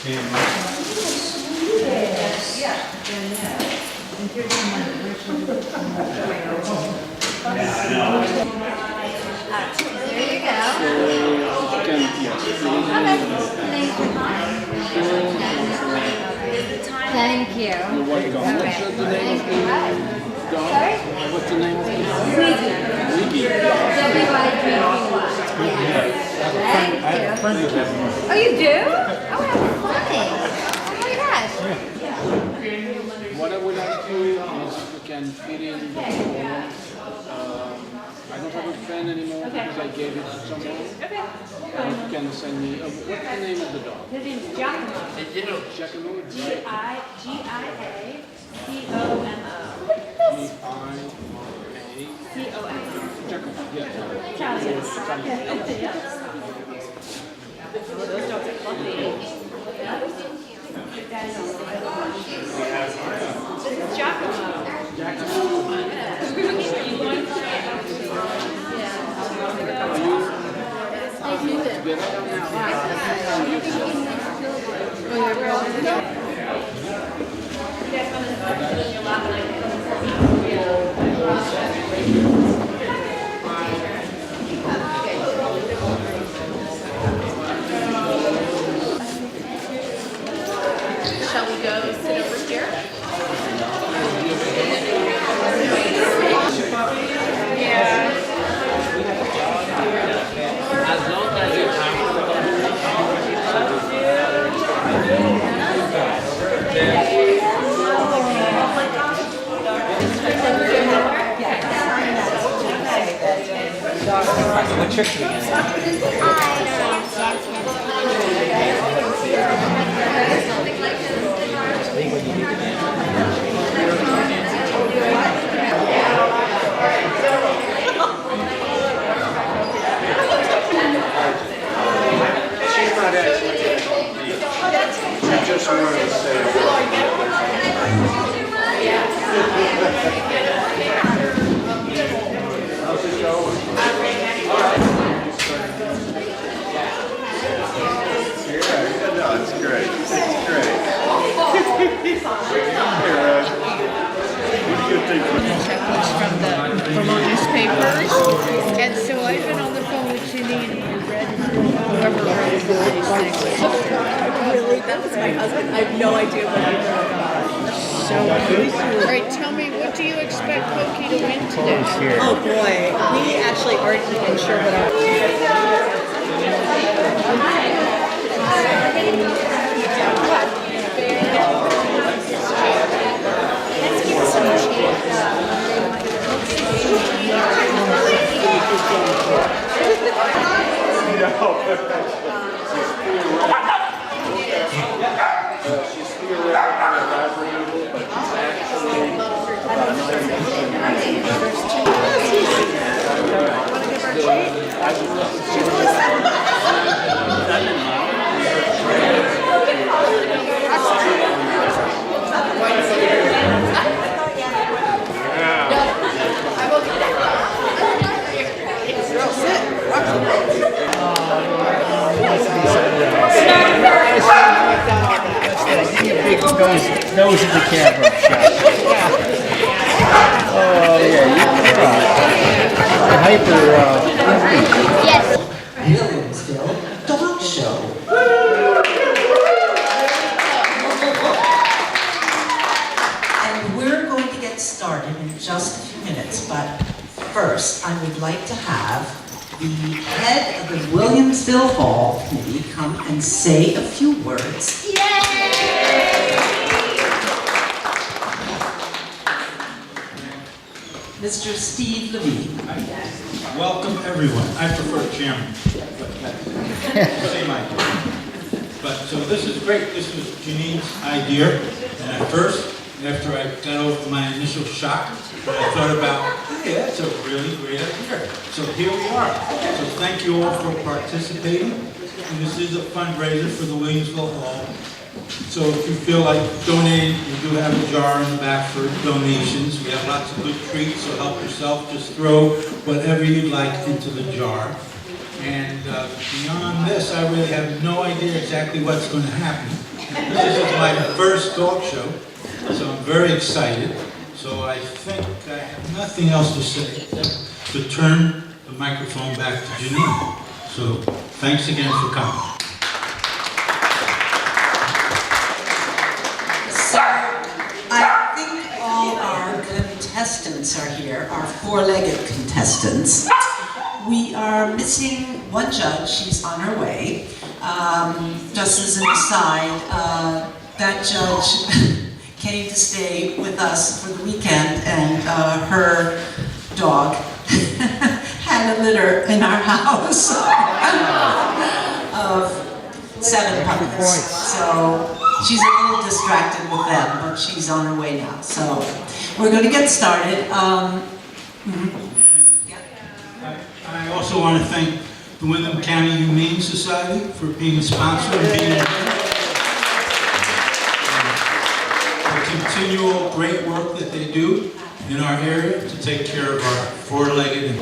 There you go. Thank you. You're welcome. What's the name of the dog? Sorry? What's the name of the dog? Wiggy. Wiggy. W-I-G-G-Y. Thank you. Oh, you do? Oh, how funny. Oh my gosh. What I would like to do is we can fit in the photo. I don't have a pen anymore because I gave it to someone. Okay. You can send me. What's the name of the dog? His name is Giacomo. Giacomo. G-I-G-I-A-C-O-M-O. G-I-A. Giacomo. Yes. Charles, yes. Yeah. Those dogs are fluffy. This is Giacomo. Shall we go sit over here? Yeah. As long as you What trick do we use? She's not actually she just wanted to say how's it going? Yeah, no, it's great. It's great. Checklists from the Vermont newspapers, and so I've been on the phone with Cindy and whoever wrote these things. Really? That was my husband. I have no idea what he wrote about. So, all right, tell me, what do you expect Mokey to win today? Oh boy, we actually aren't even sure what our... Let's get some She's theoretically elaborated, but it's actually about 90 nose in the camera shot. Oh yeah, you hyper. Yes. Williamsville Dog Show. And we're going to get started in just a few minutes, but first I would like to have the head of the Williamsville Hall committee come and say a few words. Mr. Steve Levi. Welcome, everyone. I prefer chairman. Say Mike. But so this is great. This was Janine's idea. And at first, after I got over my initial shock, I thought about, hey, that's a really great idea. So here we are. So thank you all for participating. And this is a fundraiser for the Williamsville Hall. So if you feel like donating, we do have a jar in the back for donations. We have lots of good treats, so help yourself. Just throw whatever you'd like into the jar. And beyond this, I really have no idea exactly what's going to happen. This is my first dog show, so I'm very excited. So I think I have nothing else to say except to turn the microphone back to Janine. So thanks again for coming. So I think all our contestants are here, our four-legged contestants. We are missing one judge. She's on her way. Just as an aside, that judge came to stay with us for the weekend, and her dog had a litter in our house of 7 puppies. So she's a little distracted with them, but she's on her way now. So we're going to get started. I also want to thank the Windham County Humane Society for being a sponsor and being the continual great work that they do in our area to take care of our four-legged and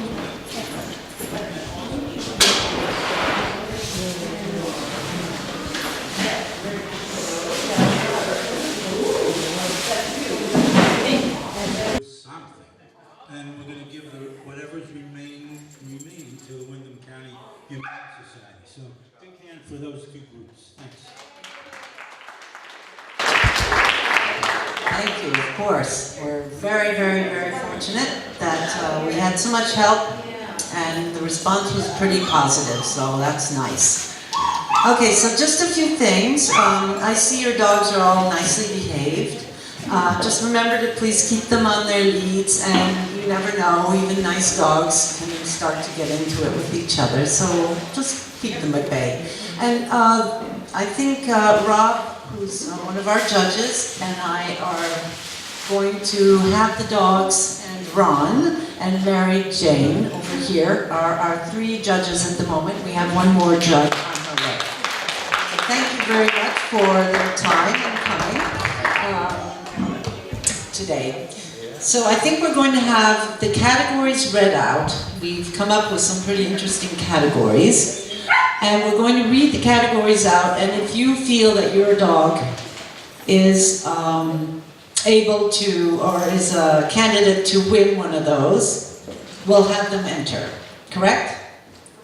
and we're going to give whatever's remain to the Windham County Humane Society. So big hand for those two groups. Thanks. Thank you, of course. We're very, very, very fortunate that we had so much help, and the response was pretty positive, so that's nice. Okay, so just a few things. I see your dogs are all nicely behaved. Just remember to please keep them on their leads, and you never know, even nice dogs can start to get into it with each other, so just keep them at bay. And I think Rob, who's one of our judges, and I are going to have the dogs, and Ron and Mary Jane over here are our 3 judges at the moment. We have one more judge on her way. So thank you very much for their time and coming today. So I think we're going to have the categories read out. We've come up with some pretty interesting categories. And we're going to read the categories out, and if you feel that your dog is able to, or is a candidate to win one of those, we'll have them enter. Correct?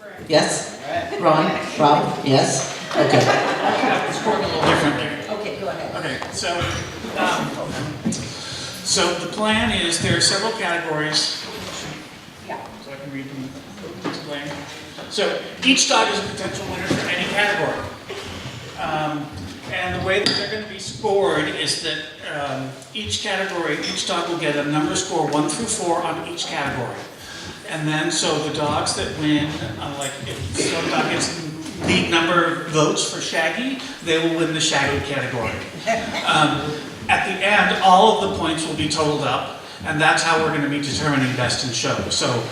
Correct. Yes? Ron? Rob? Yes? Okay. It's working a little differently. Okay, go ahead. Okay, so the plan is there are several categories. Yeah. So I can read them. Explain. So each dog is a potential winner for any category. And the way that they're going to be scored is that each category, each dog will get a number score 1 through 4 on each category. And then, so the dogs that win, like if some dog gets the number of votes for Shaggy, they will win the Shaggy category. At the end, all of the points will be totaled up, and that's how we're going to be determining best in show. So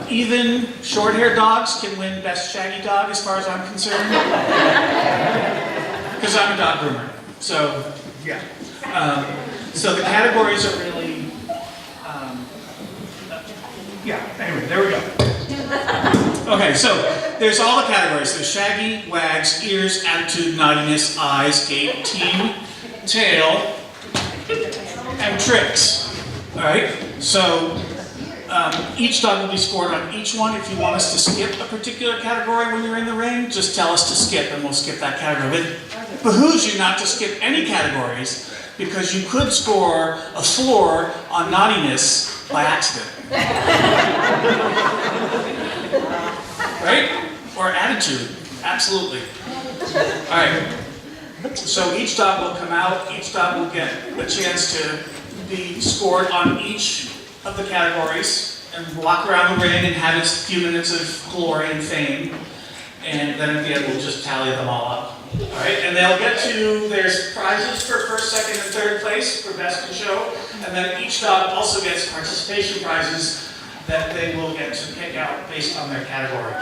even short-haired dogs can win best Shaggy dog as far as I'm concerned. Because I'm a dog groomer. So, yeah. So the categories are really, yeah, anyway, there we go. Okay, so there's all the categories. There's Shaggy, Wags, Ears, Attitude, Naughtiness, Eyes, Gait, Team, Tail, and Tricks. All right, so each dog will be scored on each one. If you want us to skip a particular category when you're in the ring, just tell us to skip and we'll skip that category. It behooves you not to skip any categories because you could score a 4 on naughtiness by accident. Right? Or attitude. Absolutely. All right. So each dog will come out. Each dog will get a chance to be scored on each of the categories and walk around the ring and have its few minutes of glory and fame. And then at the end, we'll just tally them all up. All right, and they'll get to, there's prizes for first, second, and third place for best in show. And then each dog also gets participation prizes that they will get to pick out based on their category.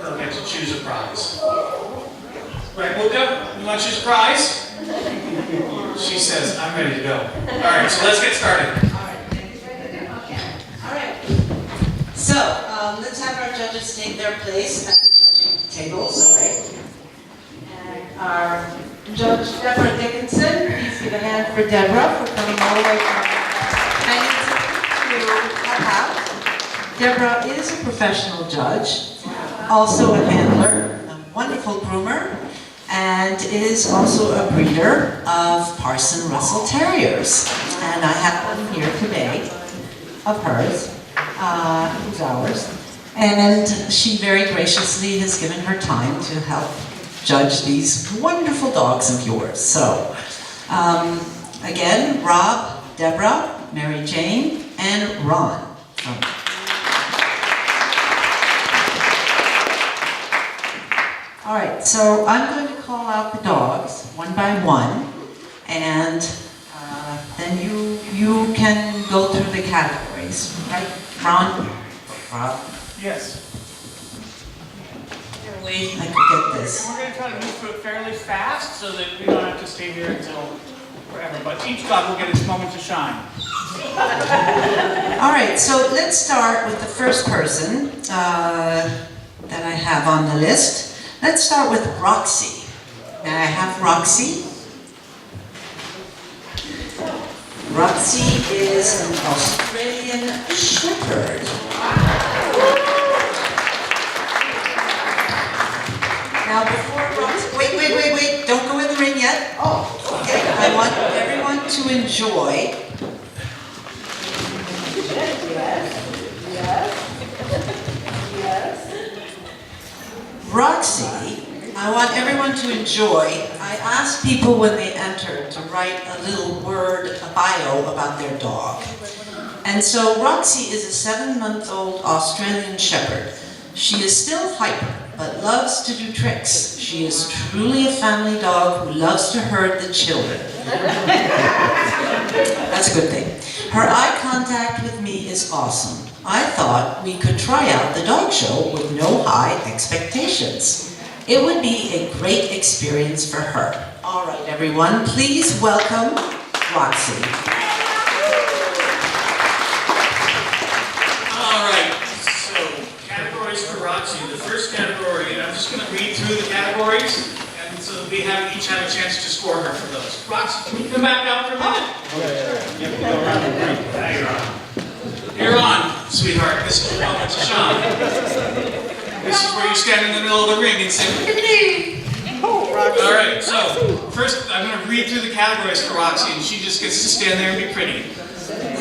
They'll get to choose a prize. Right, Luca, you want to choose a prize? She says, I'm ready to go. All right, so let's get started. So, let's have our judges take their place at the judging tables, all right? And our Judge Deborah Dickinson. Please give a hand for Deborah for coming all the way from Bennington to help out. Deborah is a professional judge, also a handler, a wonderful groomer, and is also a breeder of Parson Russell Terriers. And I have one here today of hers, who's ours. And she very graciously has given her time to help judge these wonderful dogs of yours. So, again, Rob, Deborah, Mary Jane, and Ron. All right, so I'm going to call out the dogs one by one, and then you can go through the categories, right? Ron? Rob? Yes. Wait, I could get this. We're going to try to move through it fairly fast so that we don't have to stay here until forever. But each dog will get its moment to shine. All right, so let's start with the first person that I have on the list. Let's start with Roxy. May I have Roxy? Roxy is an Australian Shepherd. Now before Roxy, wait, don't go in the ring yet. Oh, okay, I want everyone to enjoy. Yes. Roxy, I want everyone to enjoy. I asked people when they enter to write a little word, a bio about their dog. And so Roxy is a 7-month-old Australian Shepherd. She is still hyper, but loves to do tricks. She is truly a family dog who loves to herd the children. That's a good thing. Her eye contact with me is awesome. I thought we could try out the dog show with no high expectations. It would be a great experience for her. All right, everyone, please welcome Roxy. All right, so categories for Roxy. The first category, I'm just going to read through the categories, and so we each have a chance to score her for those. Roxy, can you come back out for a minute? You're on, sweetheart. This is your moment to shine. This is where you stand in the middle of the ring and say, "Wiggly." All right, so first I'm going to read through the categories for Roxy, and she just gets to stand there and be pretty.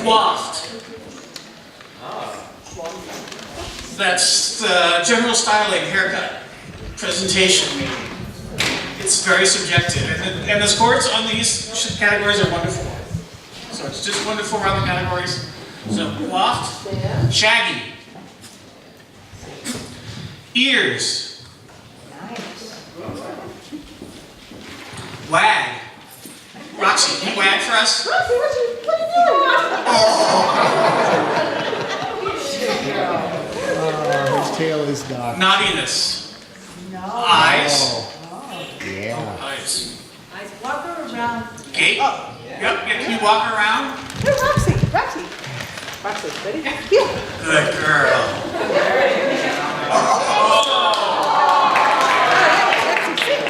Coiffed. That's general styling, haircut, presentation. It's very subjective, and the scores on these categories are wonderful. So it's just wonderful around the categories. So coiffed, shaggy, ears, wag. Roxy, can you wag for us? Roxy, what are you doing? His tail is dark. Naughtiness. Eyes. Yeah. Eyes. Eyes, walk her around. Gait. Yep. Can you walk around? Here, Roxy. Roxy, ready? Here. Good girl. Sit.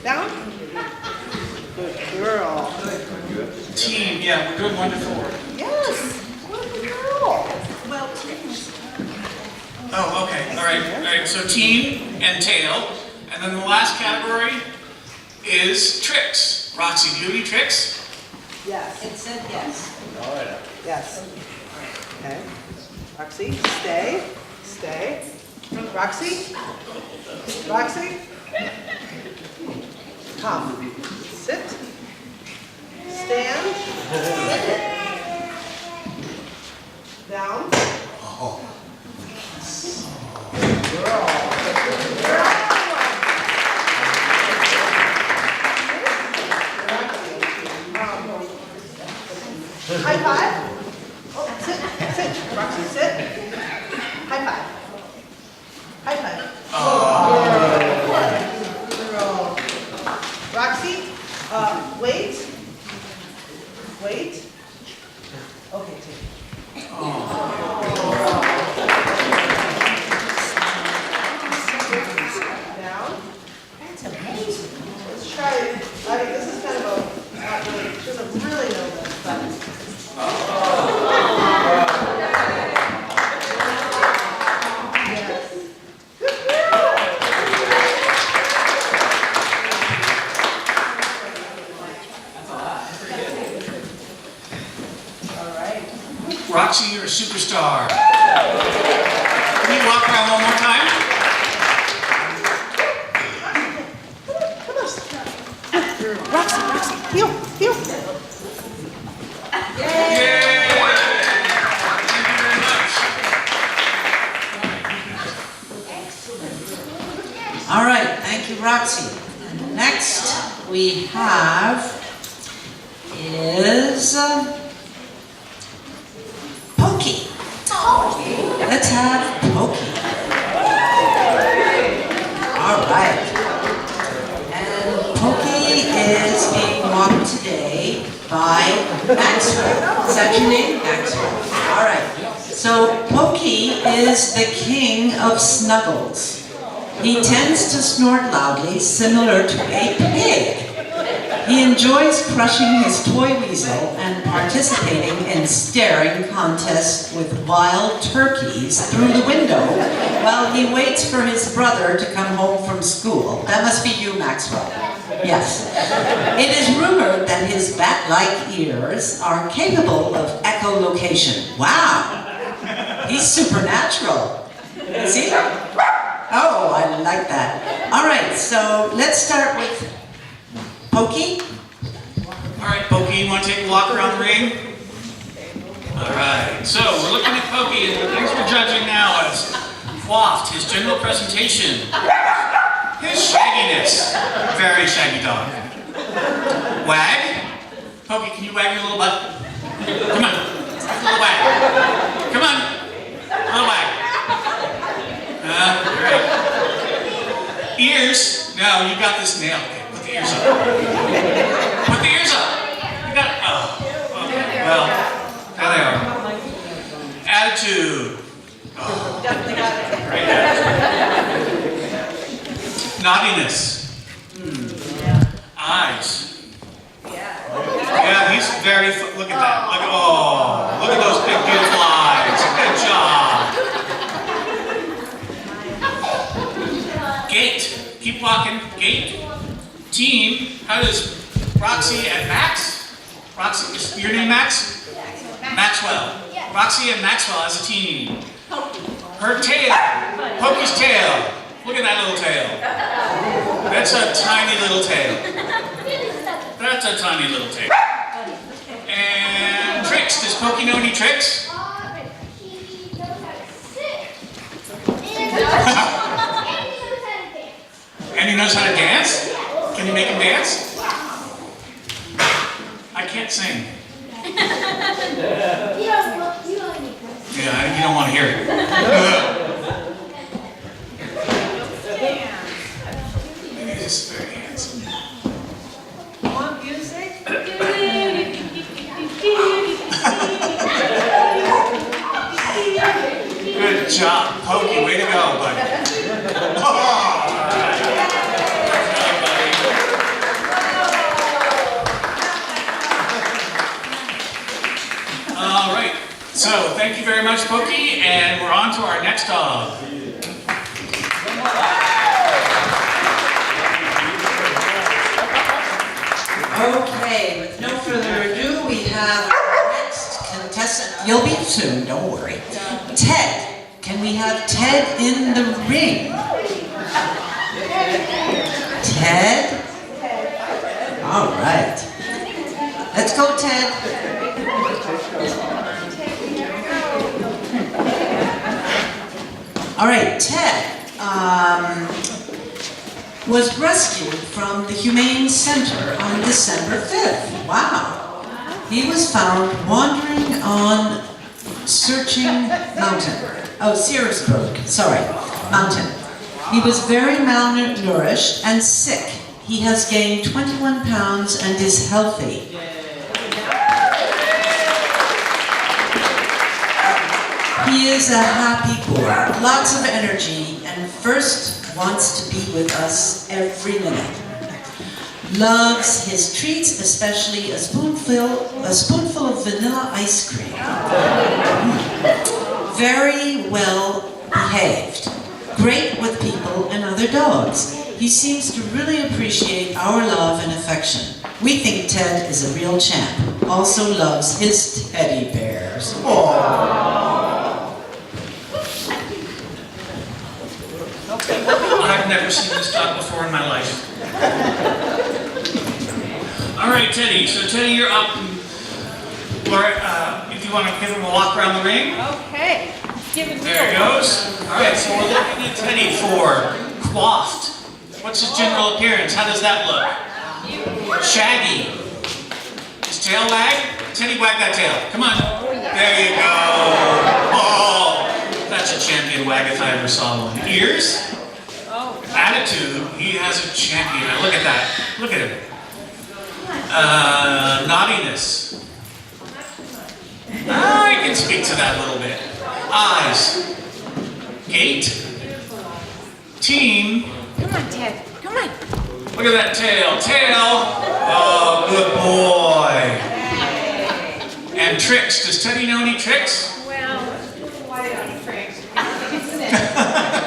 Down. Good girl. Team, yeah, we're doing wonderful work. Yes. What a good girl. Well, Oh, okay. All right. So team and tail. And then the last category is tricks. Roxy, do you have any tricks? yes. It said yes. Yes. Okay. Roxy, stay. Roxy. Come. Sit. Stand. Down. Girl. High five. Oh, sit. Roxy, sit. High five. Girl. Roxy, wait. Okay, take it. Down. That's amazing. superstar. Can you walk around one more time? Roxy, heel. Yay! Thank you very much. All right, thank you, Roxy. And next we have is Pokey. Let's have Pokey. All right. And Pokey is being walked today by Maxwell. Is that your name? Maxwell. All right. So Pokey is the king of snuggles. He tends to snort loudly, similar to a pig. He enjoys crushing his toy weasel and participating in staring contests with wild turkeys through the window while he waits for his brother to come home from school. That must be you, Maxwell. Yes. It is rumored that his bat-like ears are capable of echolocation. Wow! He's supernatural. Is he? Oh, I like that. All right, so let's start with Pokey. All right, Pokey, you want to take a walk around the ring? All right, so we're looking at Pokey, and the things we're judging now is waft, his general presentation, his shagginess, very shaggy dog. Wag. Pokey, can you wag your little butt? Come on, little wag. Come on, little wag. All right. Ears. No, you got this nailed. Okay, put the ears up. Put the ears up. You got it. Oh, okay. Well, there they are. Attitude. Oh, great attitude. Naughtiness. Eyes. Yeah, he's very. Look at that. Look at those big, beautiful eyes. Good job. Gait. Keep walking. Gait. Team. How does Roxy and Max? Roxy, is your name Max? Maxwell. Roxy and Maxwell as a team. Her tail. Pokey's tail. Look at that little tail. That's a tiny little tail. That's a tiny little tail. And tricks. Does Pokey know any tricks? And he knows how to dance? Can you make him dance? I can't sing. Yeah, you don't want to hear it. He's very handsome. Want music? Good job, Pokey. Way to go, buddy. All right. So, thank you very much, Pokey, and we're on to our next dog. Okay, with no further ado, we have our next contestant. You'll be soon, don't worry. Ted. Can we have Ted in the ring? Ted? All right. Let's go, Ted. All right, Ted was rescued from the Humane Center on December 5th. Wow. He was found wandering on Searching Mountain. Oh, Searsburg, sorry, mountain. He was very malnourished and sick. He has gained 21 pounds and is healthy. He is a happy boy, lots of energy, and first wants to be with us every minute. Loves his treats, especially a spoonful of vanilla ice cream. Very well behaved. Great with people and other dogs. He seems to really appreciate our love and affection. We think Ted is a real champ. Also loves his teddy bears. Aww. never seen this dog before in my life. All right, Teddy. So Teddy, you're up. Laura, if you want to give him a walk around the ring. Okay. Give it There he goes. All right, so we're looking at Teddy for coiffed. What's his general appearance? How does that look? Shaggy. His tail wag? Teddy, wag that tail. Come on. There you go. Oh, that's a champion wag if I ever saw one. Ears? Attitude. He has a champion. Now, look at that. Look at him. Naughtiness. I can speak to that a little bit. Eyes. Gait. Team. Come on, Ted. Come on. Look at that tail. Tail. Oh, good boy. And tricks. Does Teddy know any tricks? Well,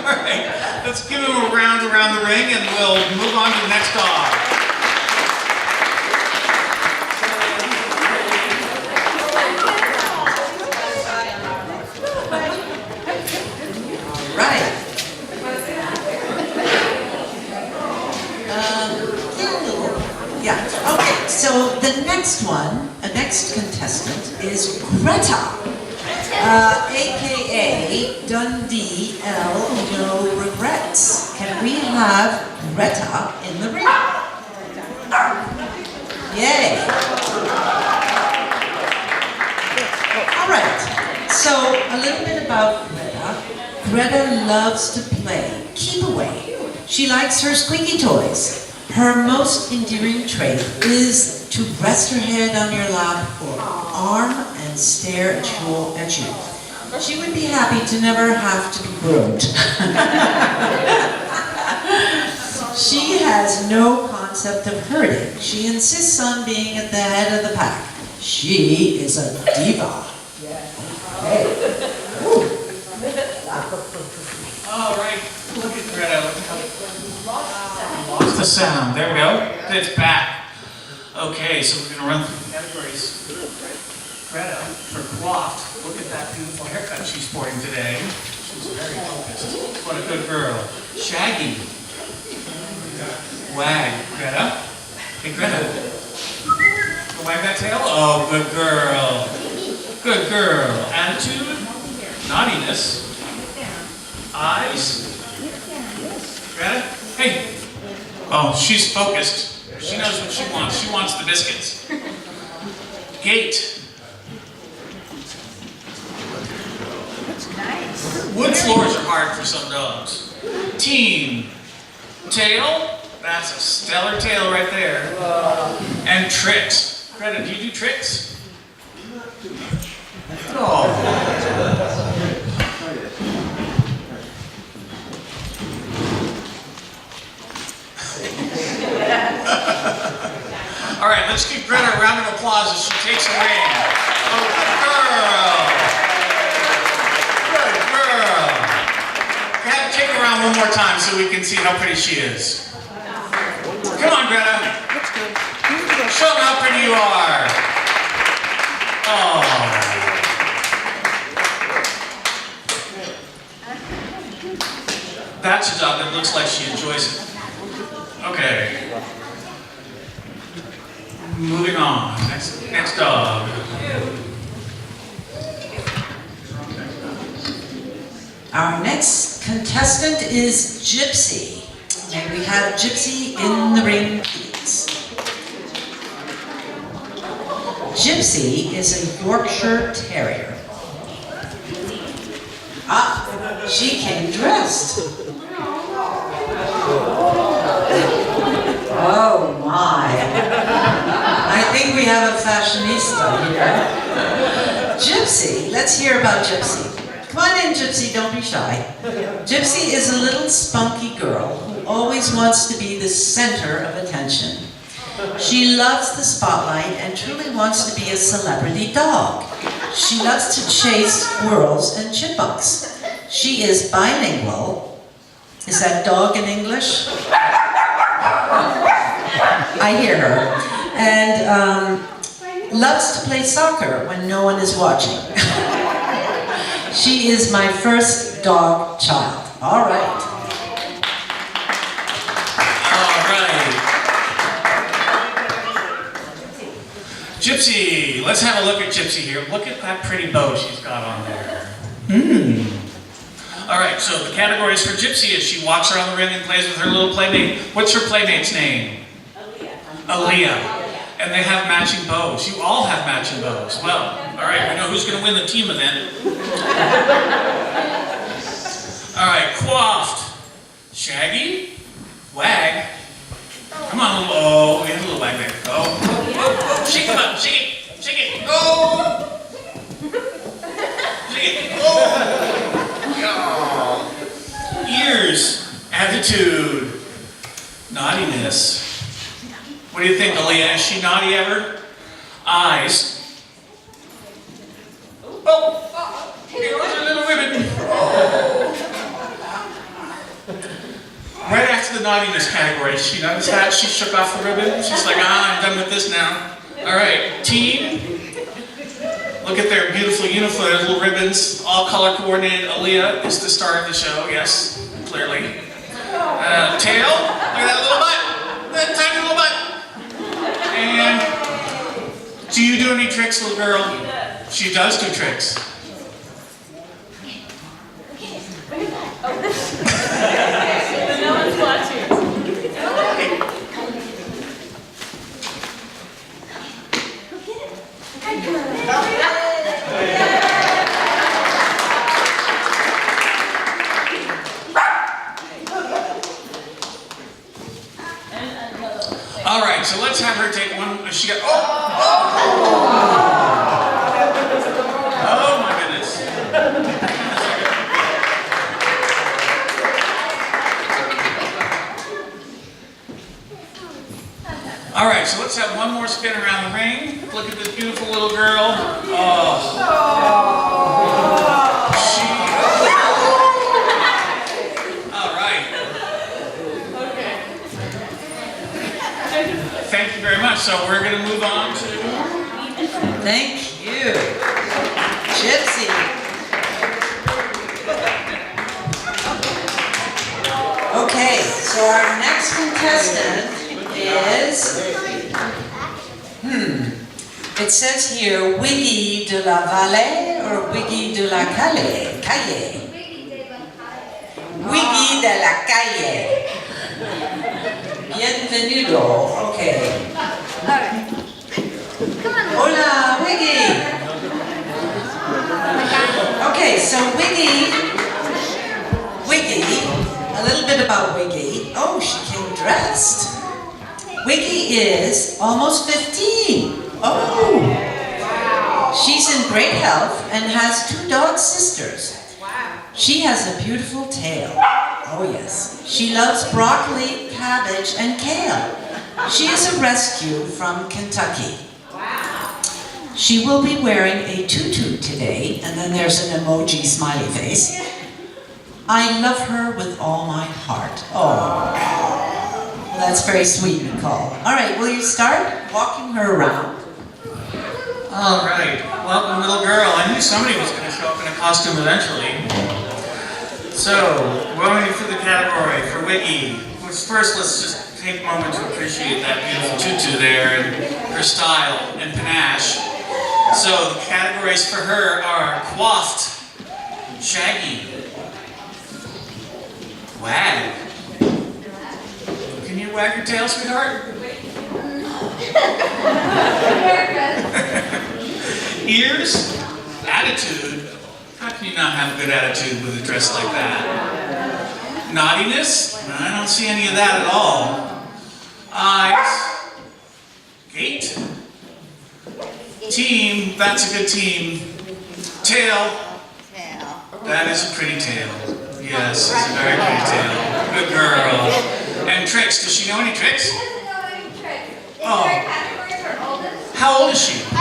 All right. Let's give him a round around the ring and we'll move on to the next dog. Right. Yeah, okay, so the next one, the next contestant is Greta, AKA Dundee L. No Regrets. Can we have Greta in the ring? Yay. All right, so a little bit about Greta. Greta loves to play, keep away. She likes her squeaky toys. Her most endearing trait is to rest her head on your lap or arm and stare at you. She would be happy to never have to be groomed. She has no concept of hurting. She insists on being at the head of the pack. She is a diva. Okay. All right, look at Greta. Lost the sound. There we go. It's back. Okay, so we're going to run through the categories. Greta, for coiffed, look at that beautiful haircut she's sporting today. She's very focused. What a good girl. Shaggy. Wag. Greta. Hey, Greta. Wag that tail. Oh, good girl. Good girl. Attitude. Naughtiness. Eyes. Greta? Hey. Oh, she's focused. She knows what she wants. She wants the biscuits. Gait. that's nice. Wood floors are hard for some dogs. Team. Tail. That's a stellar tail right there. And tricks. Greta, do you do tricks? Oh. All right, let's give Greta a round of applause as she takes the ring. Oh, good girl. Good girl. Take her around one more time so we can see how pretty she is. Come on, Greta. Show them how pretty you are. Oh. That's a dog that looks like she enjoys it. Okay. Moving on. Next dog. Our next contestant is Gypsy. May we have Gypsy in the ring, please. Gypsy is a Yorkshire Terrier. Ah, she came dressed. Oh my. I think we have a fashionista here. Gypsy, let's hear about Gypsy. Come on in, Gypsy, don't be shy. Gypsy is a little spunky girl who always wants to be the center of attention. She loves the spotlight and truly wants to be a celebrity dog. She loves to chase squirrels and chipmunks. She is bilingual. Is that dog in English? I hear her. And loves to play soccer when no one is watching. She is my first dog child. All right. Gypsy, let's have a look at Gypsy here. Look at that pretty bow she's got on there. All right, so the categories for Gypsy is she walks around the ring and plays with her little playmate. What's her playmate's name? Aaliyah. And they have matching bows. You all have matching bows. Well, all right, we know who's going to win the team event. All right, coiffed. Shaggy? Wag? Come on, little, oh, we have a little wag there. Go. Oh, shake it up, shake it, shake it. Go. Shake it. Go. Ears, attitude, naughtiness. What do you think, Aaliyah? Is she naughty ever? Eyes. Oh, here goes her little ribbon. Right after the naughtiness category, she noticed that? She shook off the ribbon. She's like, I'm done with this now. All right, team. Look at their beautiful uniform, their little ribbons, all color coordinated. Aaliyah is the star of the show, yes, clearly. Tail, look at that little butt, that tiny little butt. And do you do any tricks, little girl? She does do tricks. No one's watching. All right, so let's have her take one. She got. Oh my goodness. All right, so let's have one more spin around the ring. Look at this beautiful little girl. Oh. All right. Thank you very much. So we're going to move on to... Thank you. Gypsy. Okay, so our next contestant is, it says here, Wiggy de la Vallée or Wiggy de la Calle? Calle. Wiggy de la Calle. Bienvenido. Okay. Hola, Wiggy. Okay, so Wiggy, a little bit about Wiggy. Oh, she came dressed. Wiggy is almost 15. Oh! She's in great health and has 2 dog sisters. She has a beautiful tail. Oh yes. She loves broccoli, cabbage, and kale. She is a rescue from Kentucky. She will be wearing a tutu today, and then there's an emoji smiley face. I love her with all my heart. Oh. Well, that's very sweet, Nicole. All right, will you start walking her around? All right. Welcome, little girl. I knew somebody was going to show up in a costume eventually. So, going for the category for Wiggy. First, let's just take a moment to appreciate that beautiful tutu there and her style and panache. So, the categories for her are coiffed, shaggy, wag. Can you wag your tail, sweetheart? Ears, attitude. How can you not have a good attitude with a dress like that? Naughtiness? I don't see any of that at all. Eyes, gait. Team, that's a good team. Tail. That is a pretty tail. Yes, it's a very pretty tail. Good girl. And tricks. Does she know any tricks? She doesn't know any tricks. Is Oh. there a category for oldest? How old is she? She'll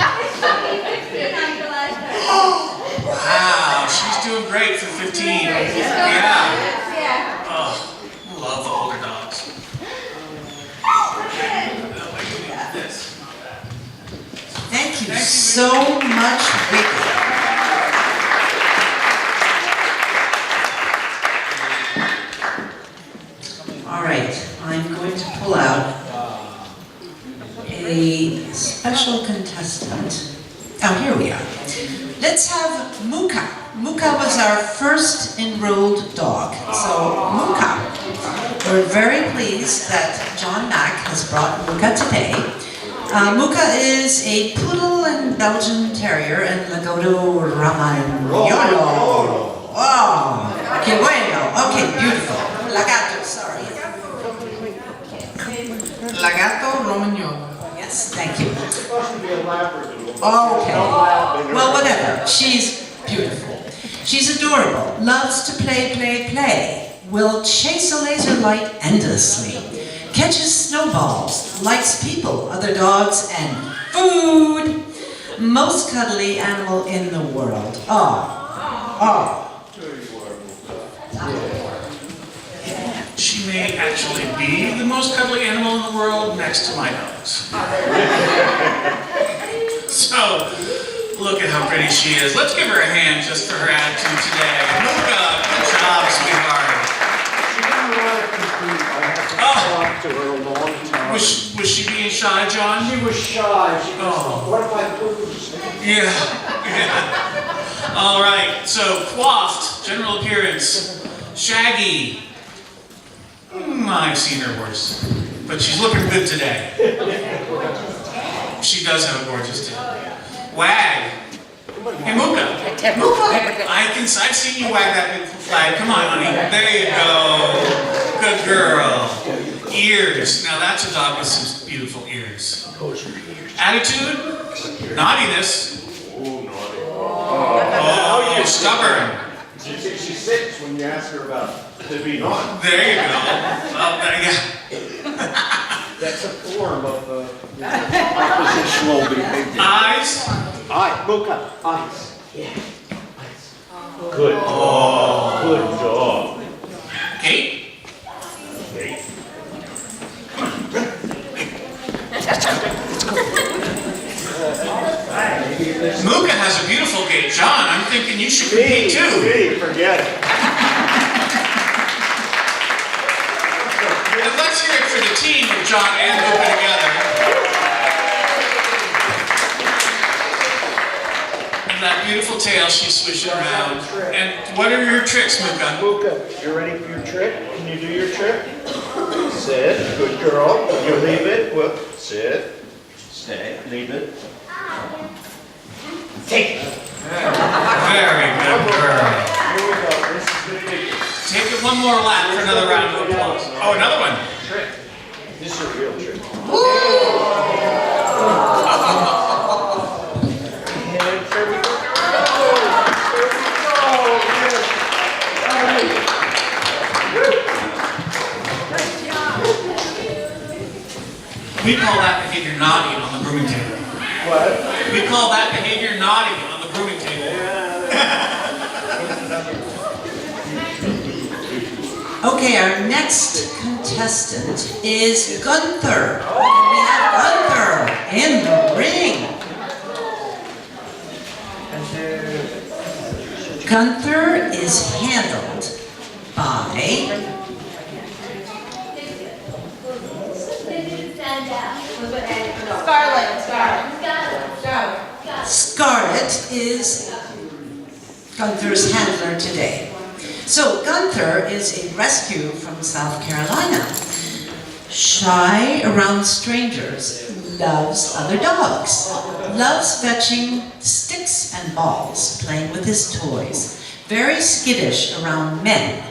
be 15 on July 3rd. Wow, she's doing great for 15. Yeah. Yeah. Oh, love the older dogs. Thank you so much, Wiggy. All right, I'm going to pull out a special contestant. contestant. Oh, here we are. Let's have Muka. Muka was our first enrolled dog. So, Muka, we're very pleased that John Mack has brought Muka today. Muka is a poodle and Belgian terrier and Lagodo Romagnolo. Oh, okay, bueno. Okay, beautiful. Lagato, sorry. Lagato Romagnolo. Yes, thank you. It's supposed to be a Labrador. Okay. Well, whatever. She's beautiful. She's adorable. Loves to play. Will chase a laser light endlessly. Catches snowballs. Likes people, other dogs, and food. Most cuddly animal in the world. Oh. She may actually be the most cuddly animal in the world next to my dogs. So, look at how pretty she is. Let's give her a hand just for her attitude today. Muka, good job, sweetheart. She didn't want to compete. I had to talk to her a long time. Was she being shy, John? She was shy. She was, what if I lose? Yeah. All right, so coiffed, general appearance. Shaggy. I've seen her worse, but she's looking good today. She does have a gorgeous tail. Wag. Hey, Muka. I've seen you wag that big flag. Come on, honey. There you go. Good girl. Ears. Now that's a dog with some beautiful ears. Attitude. Naughtiness. Oh, you're stubborn. She sits when you ask her about to be naughty. There you go. Well, yeah. That's a form of oppositional behavior. Eyes. Muka, eyes. Yeah, eyes. Good. Oh. Good dog. Gait. Gate. Muka has a beautiful gait. John, I'm thinking you should compete too. Forget it. And let's hear it for the team of John and Muka together. And that beautiful tail she's swishing around. And what are your tricks, Muka? Muka, you ready for your trick? Can you do your trick? Sit. Good girl. You leave it. Well, sit. Stay. Leave it. Take it. Very good girl. Here we go. This is the big Take it one more lap for another round of applause. Oh, another one. trick. This is a real trick. And here we go. We call that behavior naughty on the grooming table. What? We call that behavior naughty on the grooming table. Okay, our next contestant is Gunther. And we have Gunther in the ring. Gunther is handled by Scarlett is Gunther's handler today. So Gunther is a rescue from South Carolina. Shy around strangers, loves other dogs, loves fetching sticks and balls, playing with his toys, very skittish around men.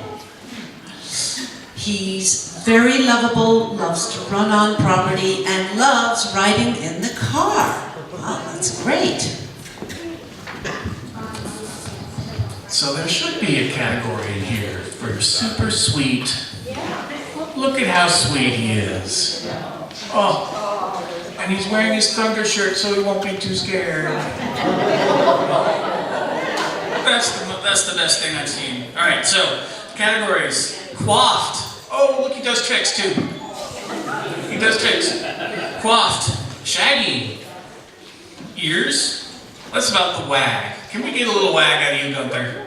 He's very lovable, loves to run on property, and loves riding in the car. Wow, that's great. So there should be a category in here for super sweet. Look at how sweet he is. Oh, and he's wearing his Thunder shirt so he won't be too scared. That's the best thing I've seen. All right, so categories. Coiffed. Oh, look, he does tricks too. He does tricks. Coiffed. Shaggy. Ears. What's about the wag? Can we get a little wag out of you, Gunther?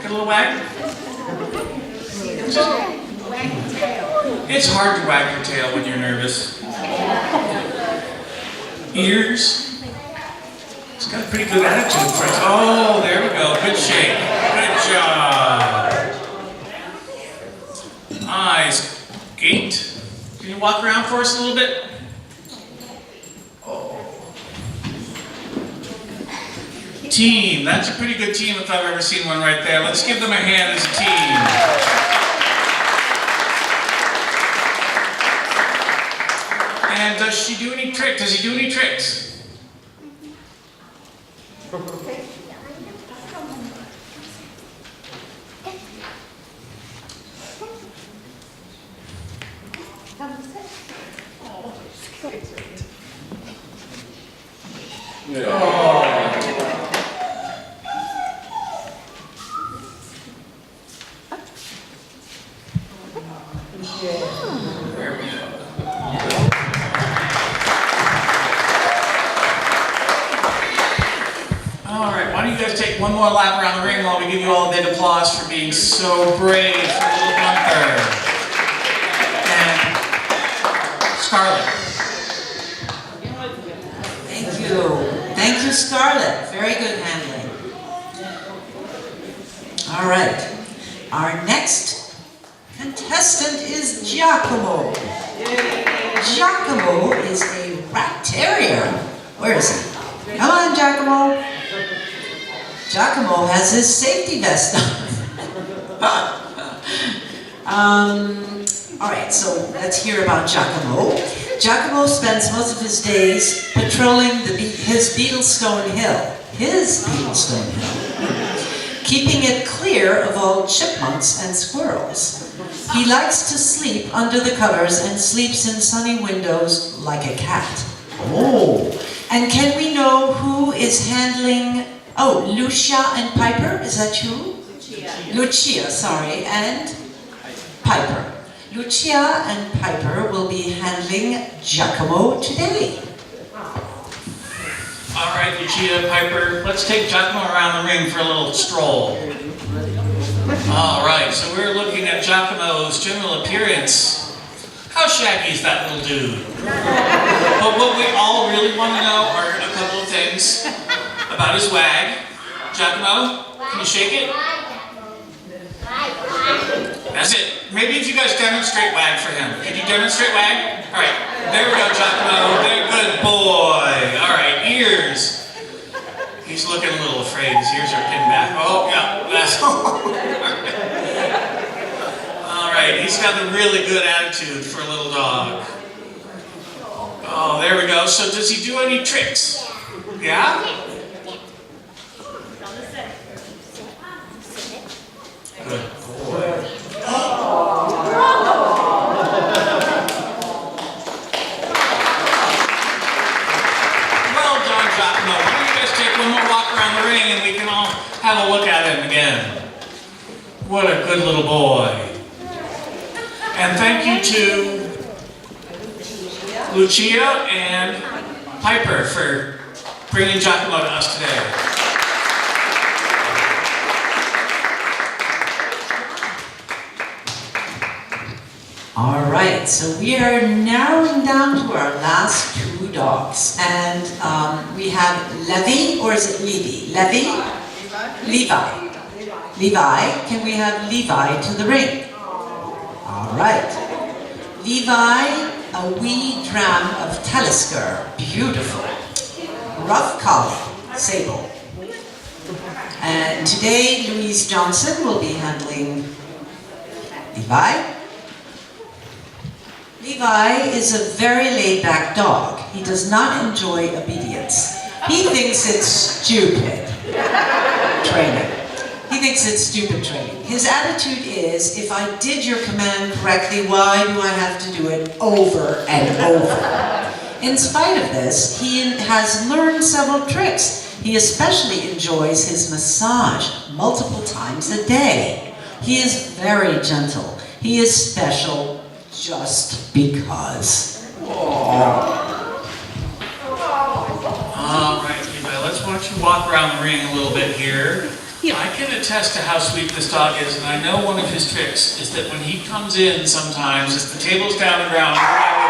Get a little wag? It's hard to wag your tail when you're nervous. Ears. He's got a pretty good attitude for it. Oh, there we go. Good shake. Good job. Eyes. Gait. Can you walk around for us a little bit? Oh. Team. That's a pretty good team if I've ever seen one right there. Let's give them a hand as a team. And does she do any tricks? Does he do any tricks? One more lap around the ring while we give you all a big applause for being so brave for little Gunther. And Scarlett. Thank you. Thank you, Scarlett. Very good handling. All right. Our next contestant is Giacomo. Giacomo is a rat terrier. Where is he? Come on, Giacomo. Giacomo has his safety vest on. All right, so let's hear about Giacomo. Giacomo spends most of his days patrolling his Beetlestone Hill, keeping it clear of all chipmunks and squirrels. He likes to sleep under the covers and sleeps in sunny windows like a cat. Oh! And can we know who is handling... Oh, Lucia and Piper, is that you? Lucia, sorry, and Piper. Lucia and Piper will be handling Giacomo today. All right, Lucia, Piper, let's take Giacomo around the ring for a little stroll. All right, so we're looking at Giacomo's general appearance. How shaggy is that little dude? But what we all really want to know are a couple of things. About his wag. Giacomo, can you shake it? That's it. Maybe if you guys demonstrate wag for him. Can you demonstrate wag? All right. There we go, Giacomo. Very good boy. All right, ears. He's looking a little afraid. His ears are pinned back. Oh, yeah. That's all. All right. He's got a really good attitude for a little dog. Oh, there we go. So does he do any tricks? Yeah? Good boy. Well done, Giacomo. Why don't you guys take one more walk around the ring and we can all have a look at him again. What a good little boy. And thank you to Lucia and Piper for bringing Giacomo to us today. All right, so we are narrowing down to our last two dogs. And we have Levi, or is it Levi? Levi? Levi. Levi, can we have Levi to the ring? All right. Levi, a wee dram of Talisker, beautiful. Rough collar, sable. And today, Louise Johnson will be handling Levi. Levi is a very laid-back dog. He does not enjoy obedience. He thinks it's stupid training. He thinks it's stupid training. His attitude is, if I did your command correctly, why do I have to do it over and over? In spite of this, he has learned several tricks. He especially enjoys his massage multiple times a day. He is very gentle. He is special just because. All right, Levi, let's watch you walk around the ring a little bit here. I can attest to how sweet this dog is, and I know one of his tricks is that when he comes in sometimes, as the table's down the ground, Levi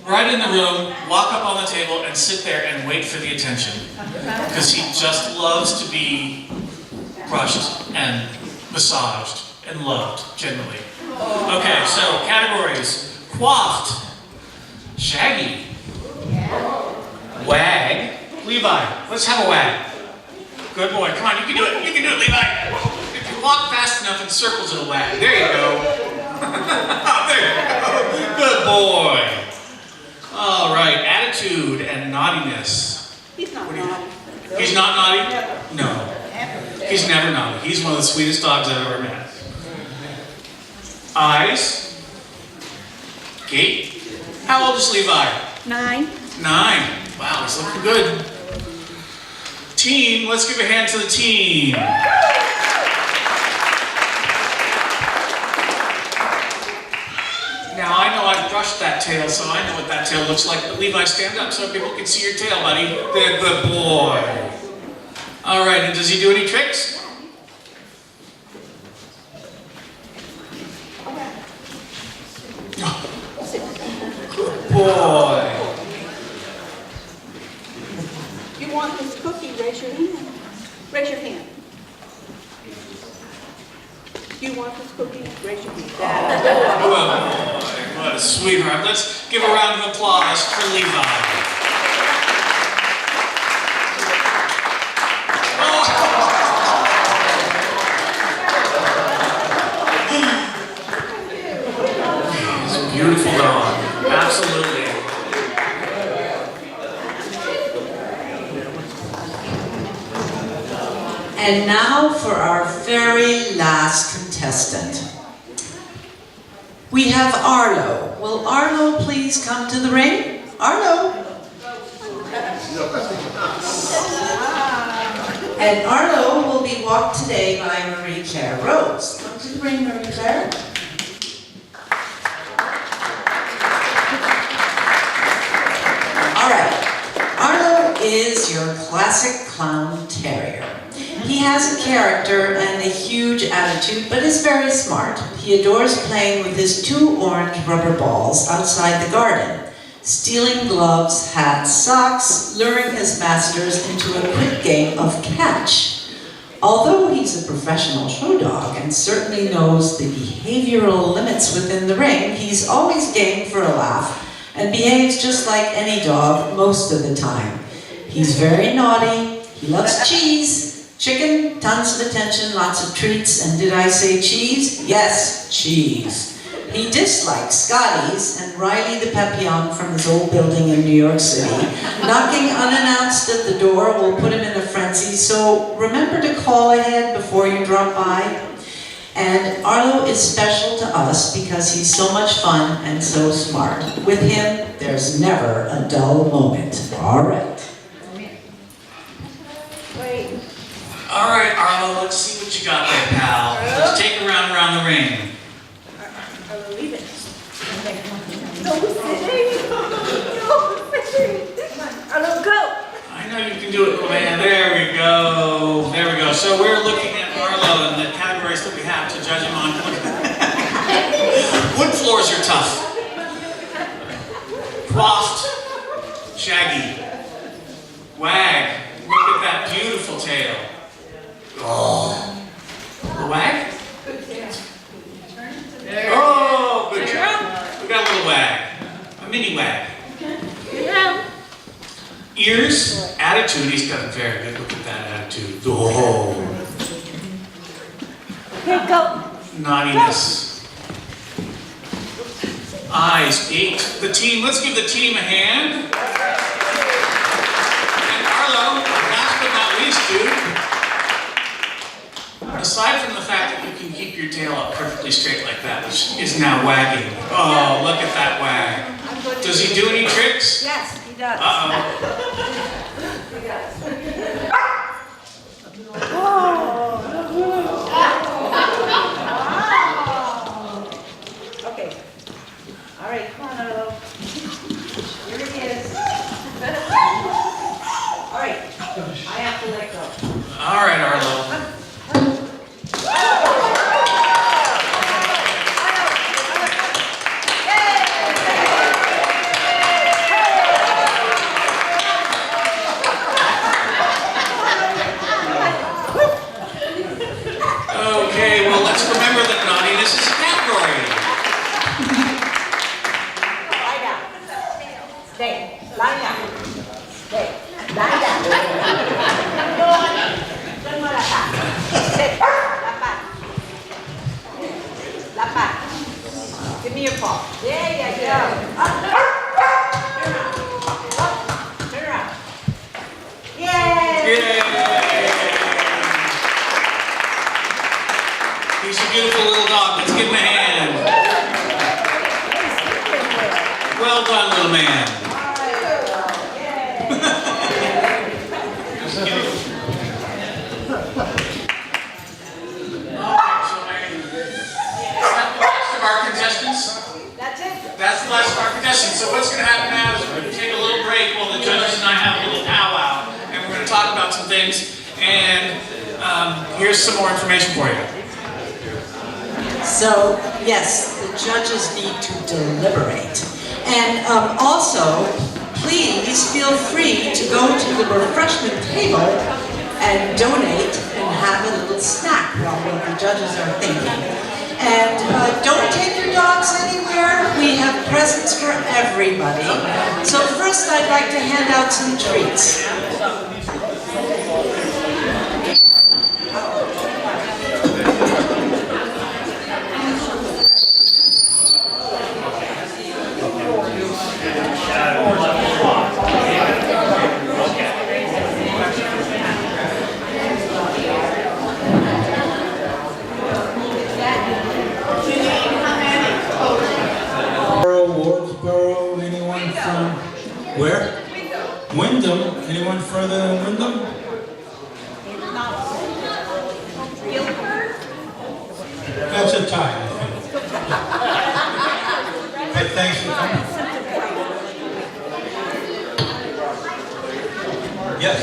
will right in the room, walk up on the table, and sit there and wait for the attention. Because he just loves to be brushed and massaged and loved, generally. Okay, so categories. Coiffed. Shaggy. Wag. Levi. Let's have a wag. Good boy. Come on, you can do it. You can do it, Levi. If you walk fast enough in circles, it'll wag. There you go. There you go. Good boy. All right. Attitude and naughtiness. He's not naughty. He's not naughty? No. He's never naughty. He's one of the sweetest dogs I've ever met. Eyes. Kate. How old is Levi? 9. 9. Wow, he's looking good. Team, let's give a hand to the team. Now, I know I've brushed that tail, so I know what that tail looks like. But Levi, stand up so people can see your tail, buddy. Good boy. All right, and does he do any tricks? Good boy. You want this cookie, raise your hand. Raise your hand. You want this cookie, raise your hand. Well, what a sweetheart. Let's give a round of applause for Levi. He's a beautiful dog. Absolutely. And now for our very last contestant. We have Arlo. Will Arlo please come to the ring? Arlo. And Arlo will be walked today by Marie Claire Rose. Come to the ring, Marie Claire. All right. Arlo is your classic clown terrier. He has a character and a huge attitude, but is very smart. He adores playing with his 2 orange rubber balls outside the garden, stealing gloves, hats, socks, luring his masters into a quick game of catch. Although he's a professional show dog and certainly knows the behavioral limits within the ring, he's always game for a laugh and behaves just like any dog most of the time. He's very naughty, he loves cheese, chicken, tons of attention, lots of treats, and did I say cheese? Yes, cheese. He dislikes Scotty's and Riley the Papillon from his old building in New York City. Knocking unannounced at the door will put him in a frenzy, so remember to call ahead before you drop by. And Arlo is special to us because he's so much fun and so smart. With him, there's never a dull moment. All right. All right, Arlo, let's see what you got there, pal. Let's take a round around the ring. Arlo, leave it. No sitting. No sitting. Arlo, go. I know you can do it, man. There we go. There we go. So we're looking at Arlo and the categories that we have to judge him on. Wood floors are tough. Coiffed. Shaggy. Wag. Look at that beautiful tail. Oh. The wag? Oh, good job. We got a little wag. A mini wag. Ears, attitude. He's got a very good look at that attitude. Oh. Okay, go. Naughtiness. Eyes, 8. The team, let's give the team a hand. And Arlo, last but not least, dude. Aside from the fact that you can keep your tail up perfectly straight like that, which is now wagging. Oh, look at that wag. Does he do any tricks? Yes, he does. Uh-oh. Okay. All right, come on, Arlo. Here it is. All right. I have to let go. All right, Arlo. paw. There you go. Up. Turn around. Up. Turn around. Yay! He's a beautiful little dog. Let's give him a hand. Well done, little man. That's the last of our contestants. So what's going to happen now is we're going to take a little break while the judges and I have a little powwow, and we're going to talk about some things. And here's some more information for you. So, yes, the judges need to deliberate. And also, please feel free to go to the refreshment table and donate and have a little snack while the judges are thinking. And don't take your dogs anywhere. We have presents for everybody. So first I'd like to hand out some treats. Wardsboro, anyone from where? Wyndham. Anyone further than Wyndham? That's a tie, I think. Hey, thanks for coming. Yes.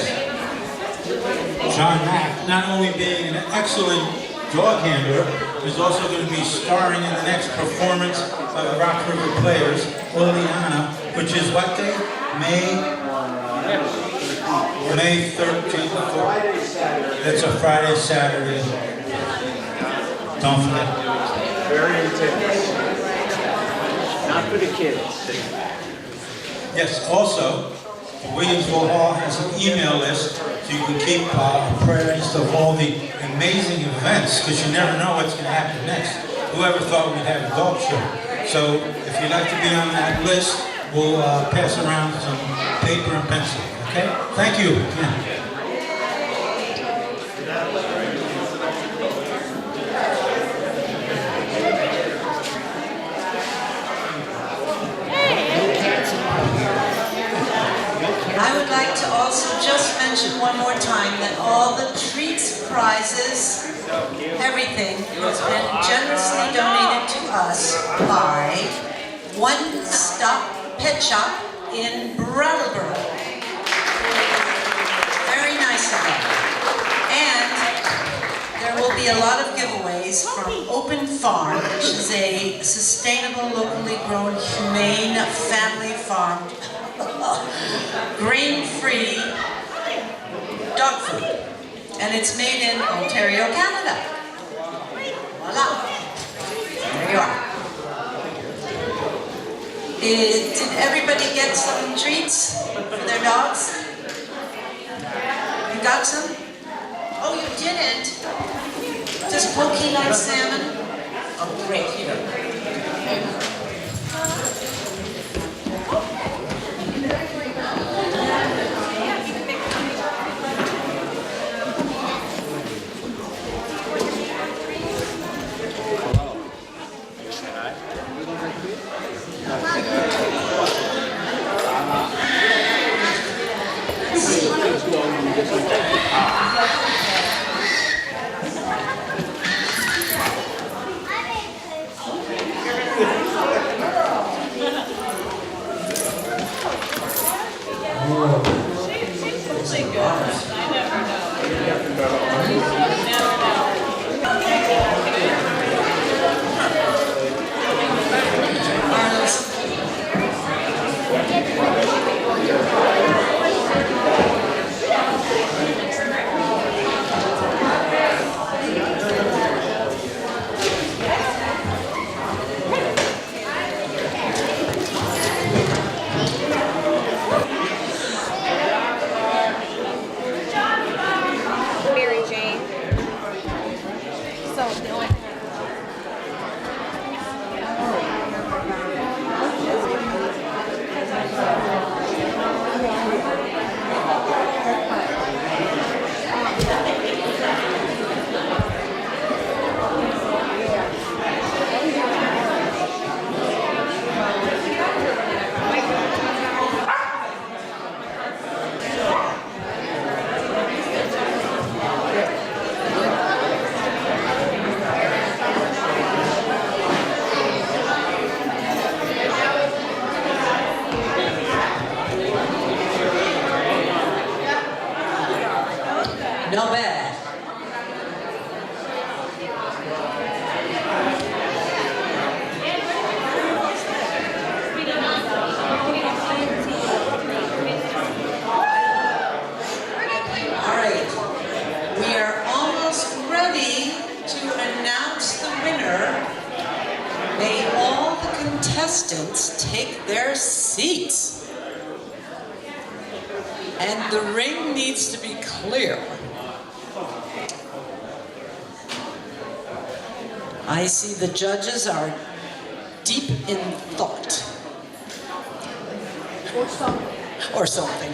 John Mack, not only being an excellent dog handler, is also going to be starring in the next performance of the Rock River Players, Liliana, which is what day? May 13th. It's a Friday, Saturday. Don't forget. Very intense. Not for the kids. Yes, also, Williamsville Hall has an email list so you can keep a prayer list of all the amazing events, because you never know what's going to happen next. Whoever thought we'd have a dog show? So if you'd like to be on that list, we'll pass around some paper and pencil. Okay? Thank you again. I would like to also just mention one more time that all the treats, prizes, everything has been generously donated to us by One Stop Pet Shop in Brattleboro. Very nice of them. And there will be a lot of giveaways from Open Farm, which is a sustainable, locally grown, humane, family-farmed, grain-free dog food. And it's made in Ontario, Canada. Voila. There you are. Did everybody get some treats for their dogs? You got some? Oh, you didn't? Does Mokey like salmon? Oh, great. Here. contestants take their seats. And the ring needs to be clear. I see the judges are deep in thought. Or something.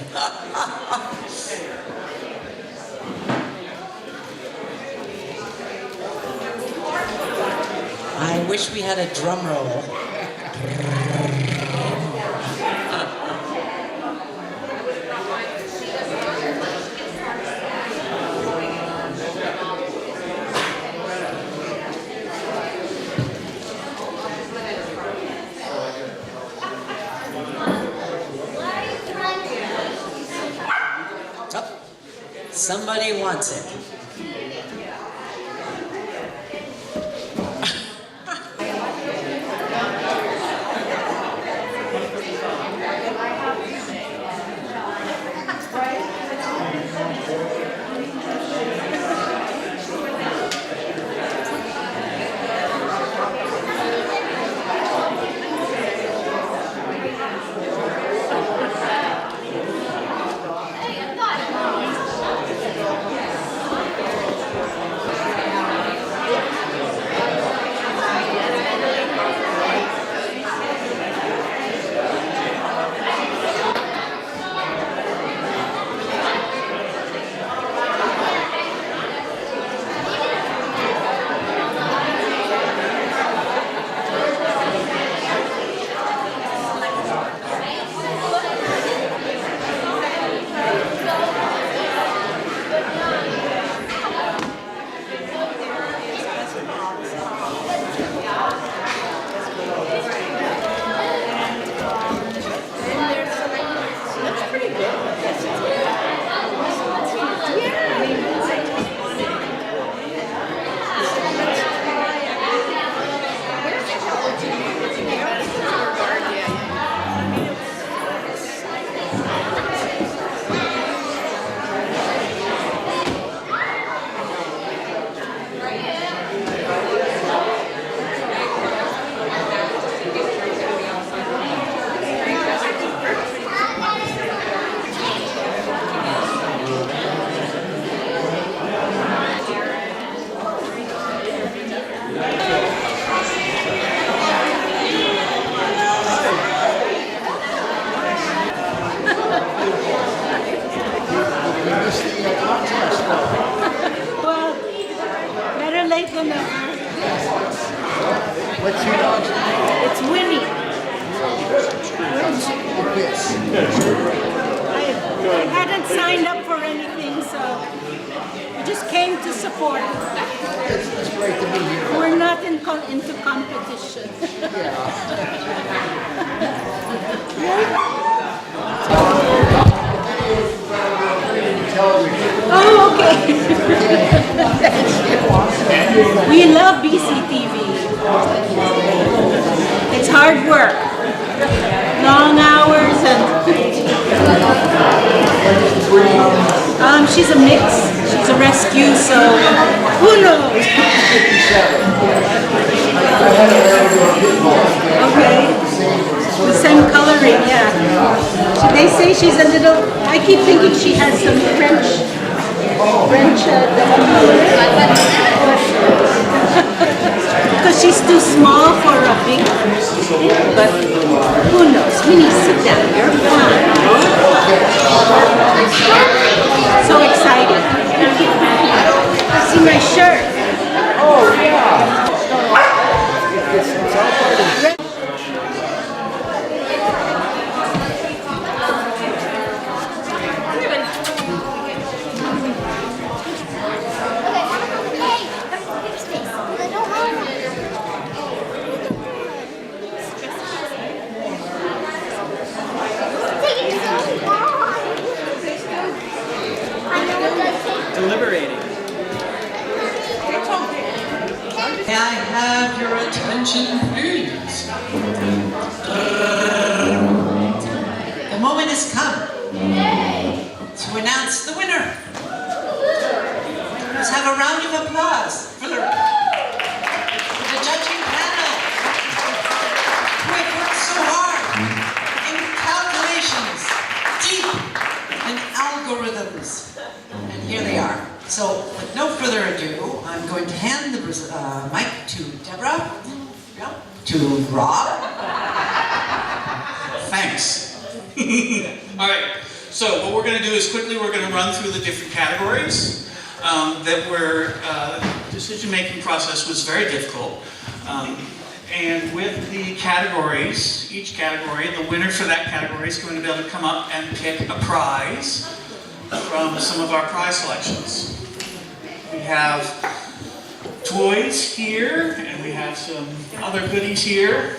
I wish we had a drum roll. Somebody wants it. What's your dog's name? It's Winnie. I hadn't signed up for anything, so I just came to support. It's great to be here. We're not into competition. Oh, okay. We love BCTV. It's hard work. Long hours and she's a mix. She's a rescue, so who knows? Okay. The same coloring, yeah. They say she's a little, I keep thinking she has some French because she's too small for a big, but who knows? We need to sit down. You're fine. So excited. See my shirt. Oh, yeah. It's all part of deliberating. May I have your attention, please? The moment has come to announce the winner. Let's have a round of applause for the judging panel, who have worked Mike, to Deborah, to Rob. Thanks. All right, so what we're going to do is quickly we're going to run through the different categories that were, decision-making process was very difficult. And with the categories, each category, the winner for that category is going to be able to come up and pick a prize from some of our prize selections. We have toys here, and we have some other goodies here.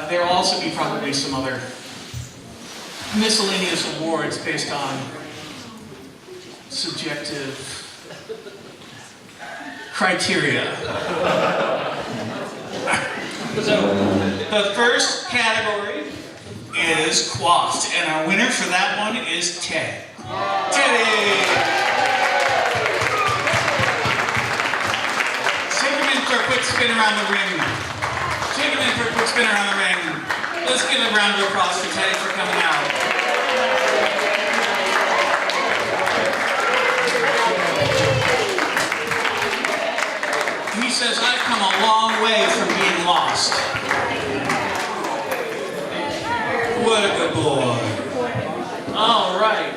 There will also be probably some other miscellaneous awards based on subjective criteria. So, the first category is coiffed, and our winner for that one is Ted. Teddy! Take him in for a quick spin around the ring. Take him in for a quick spin around the ring. Let's give a round of applause for Teddy for coming out. He says, I've come a long way from being lost. What a good boy. All right.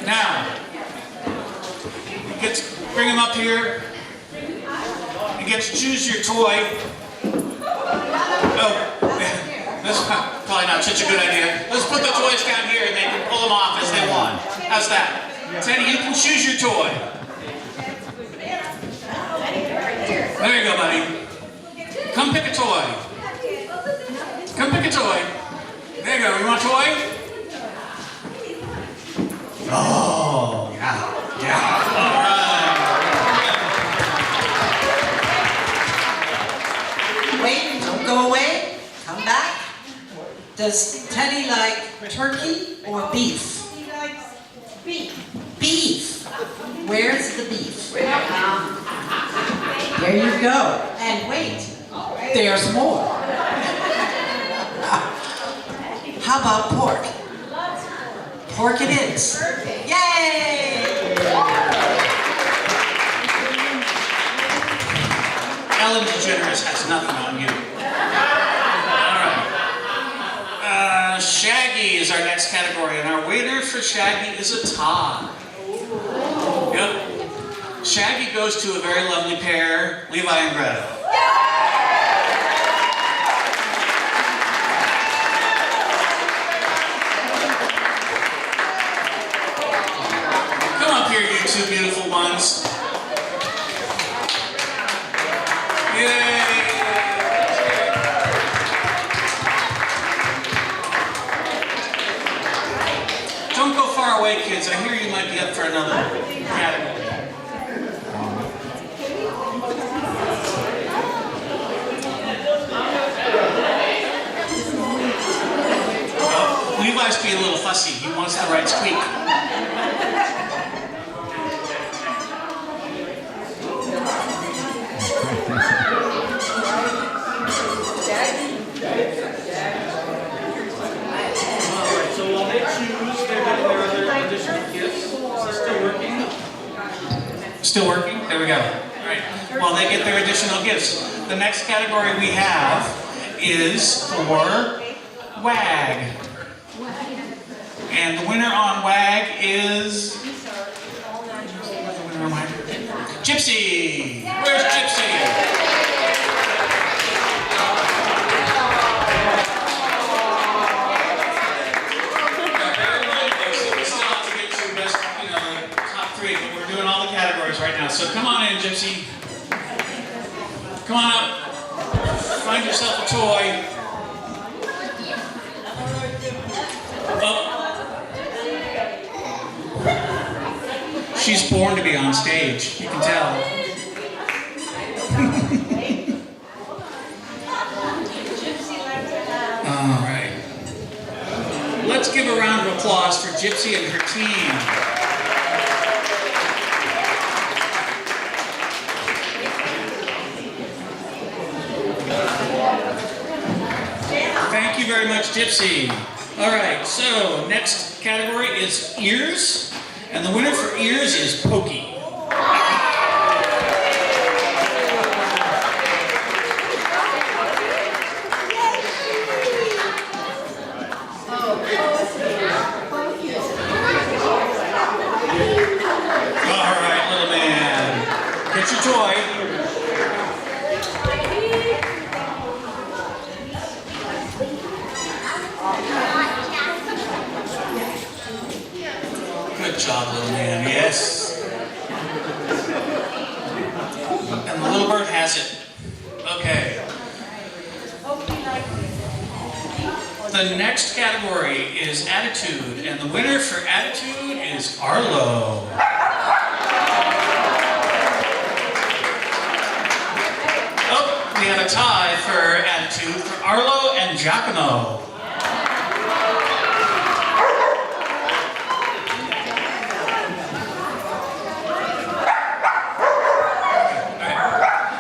Now, bring him up here. He gets to choose your toy. Oh, that's probably not such a good idea. Let's put the toys down here and they can pull them off as they want. How's that? Teddy, you can choose your toy. There you go, buddy. Come pick a toy. Come pick a toy. There you go. You want a toy? Oh, yeah. Yeah. All right. Wait, don't go away. Come back. Does Teddy like turkey or beef? He likes beef. Beef. Where's the beef? There you go. And wait, there's more. How about pork? Pork it is. Yay! Ellen DeGeneres has nothing on you. All right. Shaggy is our next category, and our winner for Shaggy is a tie. Yep. Shaggy goes to a very lovely pair, Levi and Greta. Come up here, you two beautiful ones. Yay! Don't go far away, kids. I hear you might be up for another category. Levi's being a little fussy. He wants the right squeak. Alright, so while they choose, they're getting their other additional gifts. Is it still working? Still working? There we go. Alright. While they get their additional gifts. The next category we have is for WAG. And the winner on WAG is... Gypsy! Where's Gypsy? We still have to get to best, top three, but we're doing all the categories right now. So come on in, Gypsy. Come on up. Find yourself a toy. Oh. She's born to be on stage, you can tell. All right. Let's give a round of applause for Gypsy and her team. Thank you very much, Gypsy. All right, so next category is ears, and the winner for ears is Pokey. Okay. The next category is attitude, and the winner for attitude is Arlo. Oh, we have a tie for attitude for Arlo and Giacomo.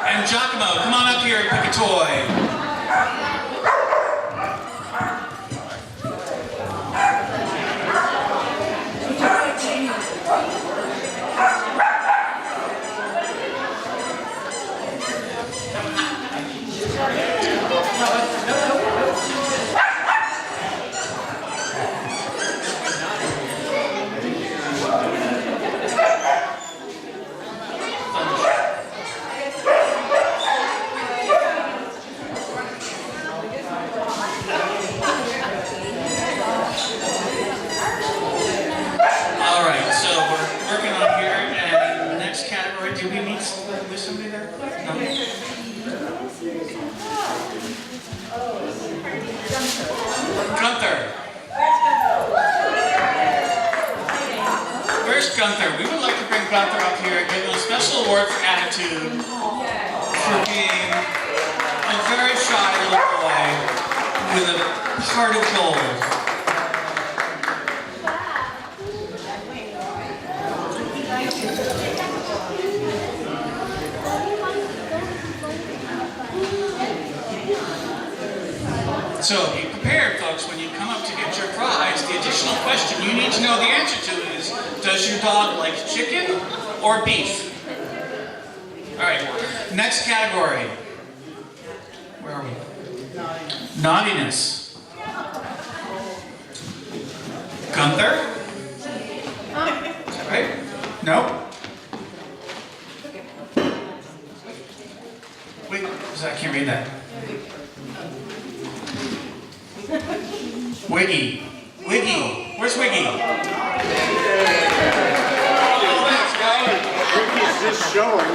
And Giacomo, come on up here and pick a toy. Gunther. Where's Gunther? We would like to bring Gunther up here and give him a special award for attitude, for being a very shy little boy with a heart of gold. So be prepared, folks, when you come up to get your prize. The additional question you need to know the answer to is, does your dog like chicken or beef? All right, next category. Where are we? Naughtiness. Gunther? Is that right? No? Wait, I can't read that. Wiggy. Wiggy. Where's Wiggy? Ricky's just showing.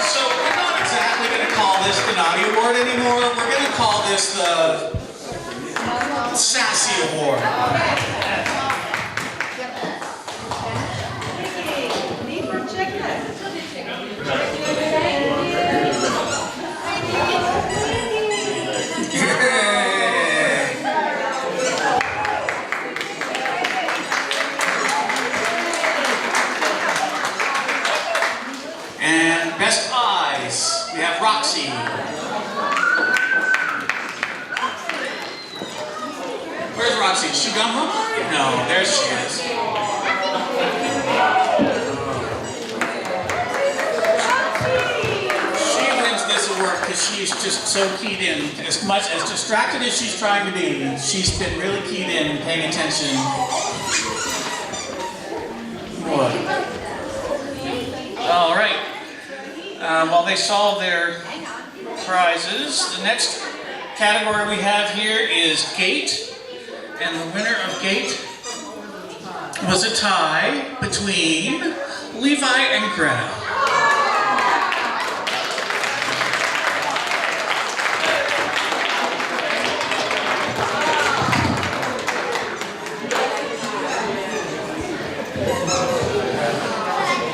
So we're not exactly going to call this the Naughty Award anymore. We're going to call this the Sassy Award. Need for chicken. And best eyes, we have Roxy. Where's Roxy? Is she gone home already? No, there she is. She wins this award because she's just so keyed in. As much as distracted as she's trying to be, she's been really keyed in and paying attention. What? All right. While they solve their prizes, the next category we have here is Gate. And the winner of Gate was a tie between Levi and Greta.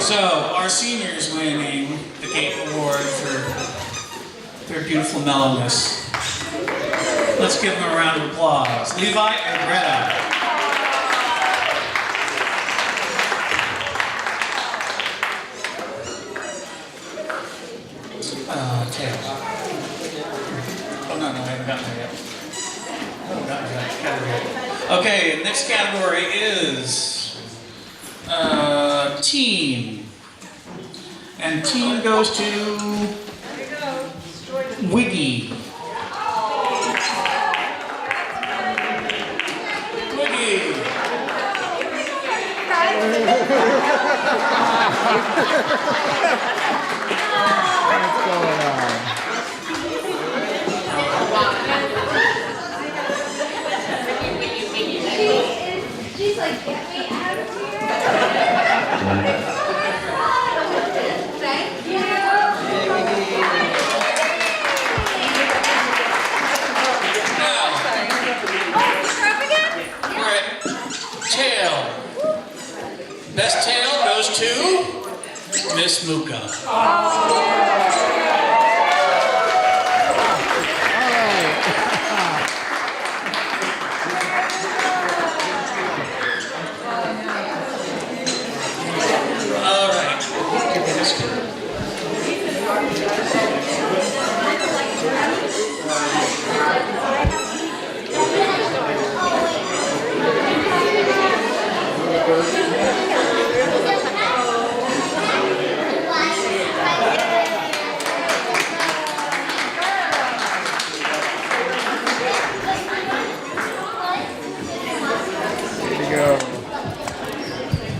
So, our seniors winning the Gate Award for their beautiful mellowness. Let's give them a round of applause. Levi and Greta. Tail. Oh, no, I haven't gotten there yet. I haven't gotten to that category. Okay, next category is team. And team goes to Wiggy. Wiggy. What's going on? She's like, get me out of here. Miss Muka. All right.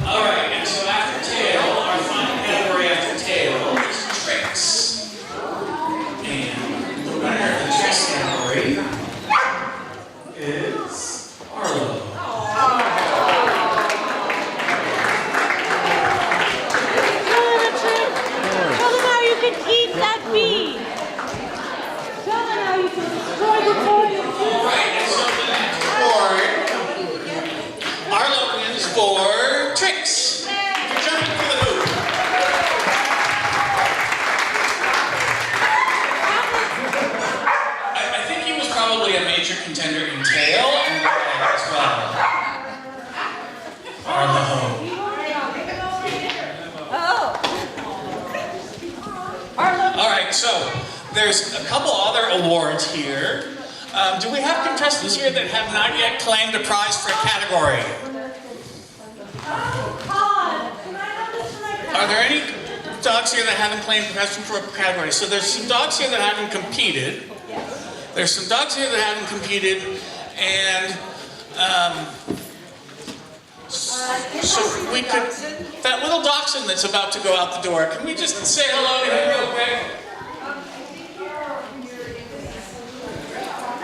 All right, and so after tail, our final category after tail is tricks. And the winner of the tricks category is Arlo. Tell them how you can eat that bee. Tell them how you can destroy the toilet. All right, and so the next award, Arlo wins for tricks. For jumping through the hoop. I think he was probably a major contender in tail and as well. Arlo. All right, so there's a couple other awards here. Do we have contestants here that have not yet claimed a prize for a category? Are there any dogs here that haven't claimed a prize for a category? So there's some dogs here that haven't competed. There's some dogs here that haven't competed, and so we could, that little dachshund that's about to go out the door, can we just say hello to him real quick?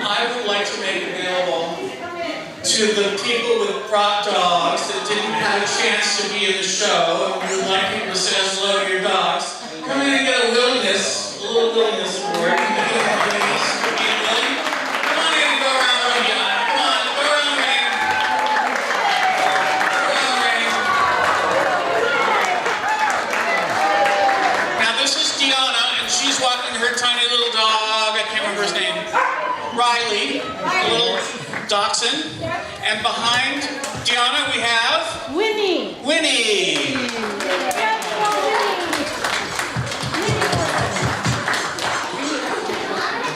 I would like to make available to the people with brought dogs that didn't have a chance to be in the show, and would like people to say hello to your dogs. Come in and get a willingness, a little willingness award. Come in and get a willingness to be willing. Come on in and go around the room, John. Come on, go around the ring. Go around the ring. Now this is Deanna, and she's walking her tiny little dog, I can't remember his name. Riley, a little dachshund, and behind Deanna we have Winnie. Winnie.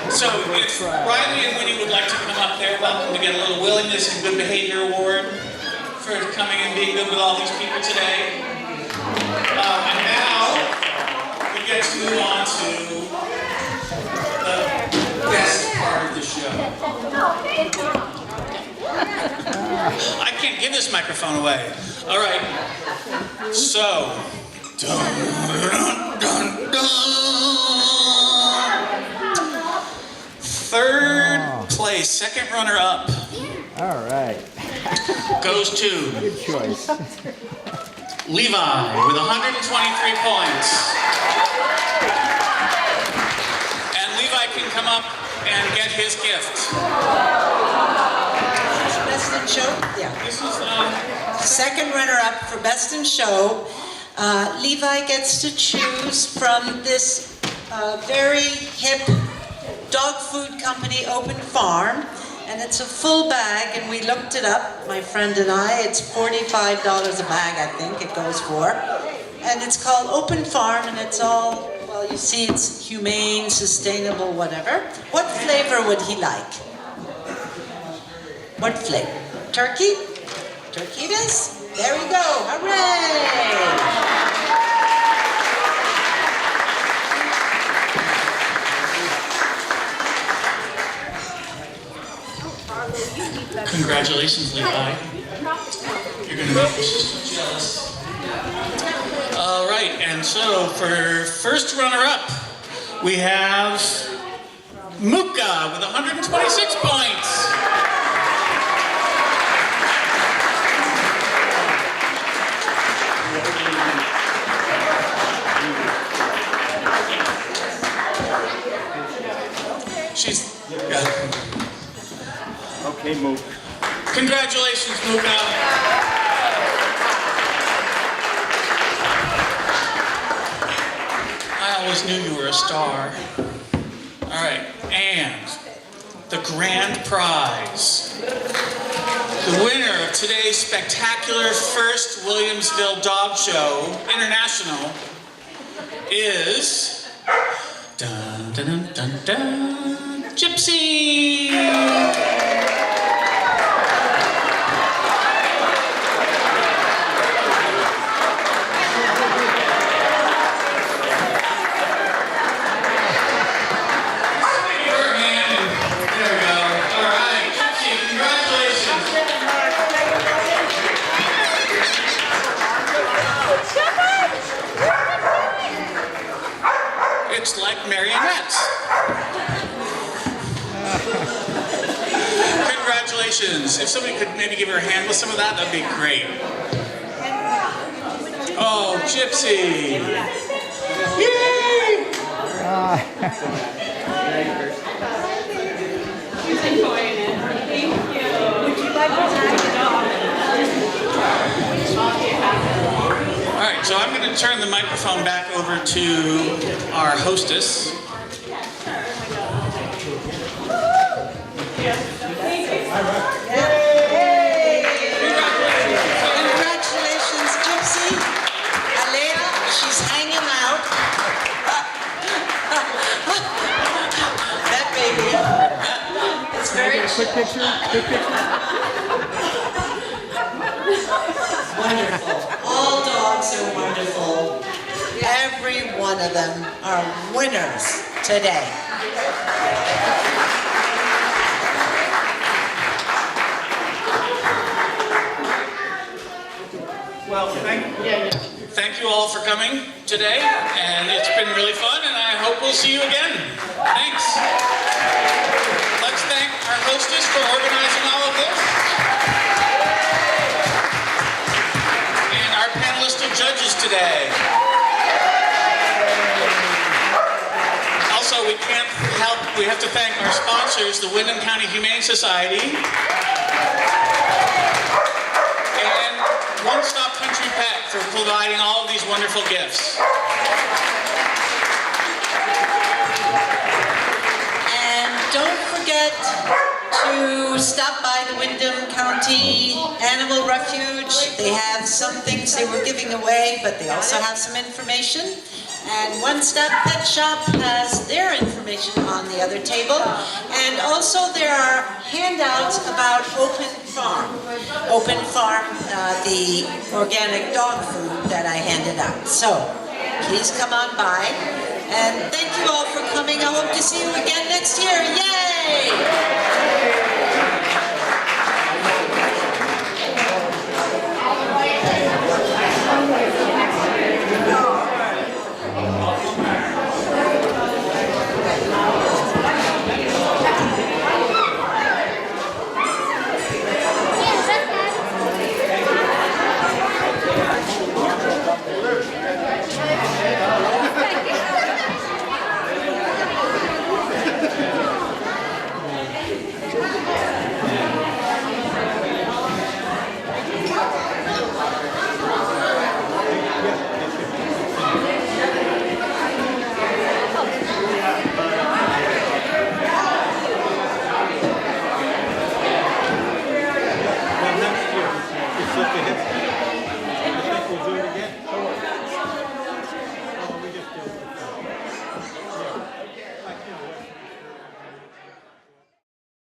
So if Riley and Winnie would like to come up there, welcome to get a little willingness and good behavior award for coming and being good with all these people today. And now we get to move on to the best part of the show. I can't give this microphone away. All right. So, dun, dun, dun. Third place, second runner-up. All right. Goes to Good choice. Levi with 123 points. And Levi can come up and get his gift. Best in show? Yeah. This is Second runner-up for Best in Show. Levi gets to choose from this very hip dog food company, Open Farm. And it's a full bag, and we looked it up, my friend and I. It's $45 a bag, I think it goes for. And it's called Open Farm, and it's all, well, you see it's humane, sustainable, whatever. What flavor would he like? What flavor? Turkey? Turkey it is? There we go, hooray! Congratulations, Levi. You're going to make your sister jealous. All right, and so for first runner-up, we have Muka with 126 points. She's... Okay, move. Congratulations, Muka. always knew you were a star. All right, and the grand prize. The winner of today's spectacular first Williamsville Dog Show International is dun, dun, dun, dun, dun, Gypsy. It's like marionettes. Congratulations. If somebody could maybe give her a hand with some of that, that'd be great. Oh, Gypsy. Yay! All right, so I'm going to turn the microphone back over to our hostess. Congratulations, Gypsy. Alea, she's hanging out. That baby. It's very Quick picture. Quick picture. wonderful. All dogs are wonderful. Every one of them are winners today. Well, thank you all for coming today, and it's been really fun, and I hope we'll see you again. Thanks. Let's thank our hostess for organizing all of this, and our panelist of judges today. Also, we have to thank our sponsors, the Windham County Humane Society, and One Stop Country Pet for providing all of these wonderful gifts. And don't forget to stop by the Windham County Animal Refuge. They have some things they were giving away, but they also have some information. And One Stop Pet Shop has their information on the other table. And also there are handouts about Open Farm. Open Farm, the organic dog food that I handed out. So please come on by. And thank you all for coming. I hope to see you again next year. Yay!